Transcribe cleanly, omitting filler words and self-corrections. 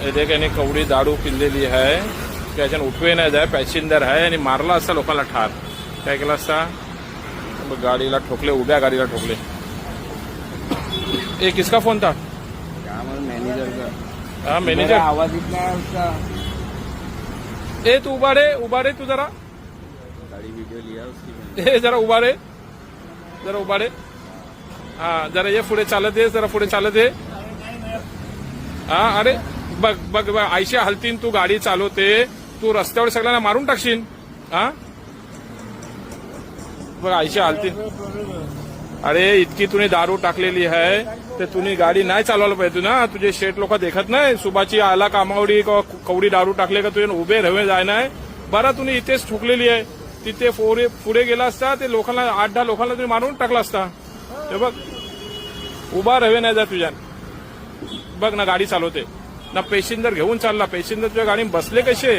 हे देख याने कवडी दारू पिलेली आहे त्याच्यानं उठवे नाही जाय पॅसेंजर आहे आणि मारला असता लोकांना ठार काय केला असता गाडीला ठोकले उभ्या गाडीला ठोकले ए किसका फोन था मैनेजर का हाँ मैनेजर आवाज इतना है उसका ए तू उभा रे तू जरा गाड़ी वीडियो लिया उसकी ए जरा उभा रे हा जरा ये पुढे चालत ये जरा पुढे चालत ये हा अरे बघ बघ बघ आयशा हलतीन तू गाडी चालवते तू रस्त्यावर सगळ्यांना मारून टाकशील हा बघ आयशा हलतीन अरे इतकी तुम्ही दारू टाकलेली आहे तर तुम्ही गाडी नाही चालवायला पाहिजे ना तुझे शेठ लोक देखत नाही सुबाची आला कामावडी कवडी दारू टाकले का तुझे उभे रवे जाय नाही बरं तुम्ही इथेच ठोकलेली आहे तिथे पुढे गेला असता ते लोकांना 8-10 लोकांना तुम्ही मारून टाकला असता ते बघ उभा रवे नाही जा तुझ्या बघ ना गाडी चालवते ना पॅसेंजर घेऊन चालला पॅसेंजर तुझ्या गाडी बसले कसे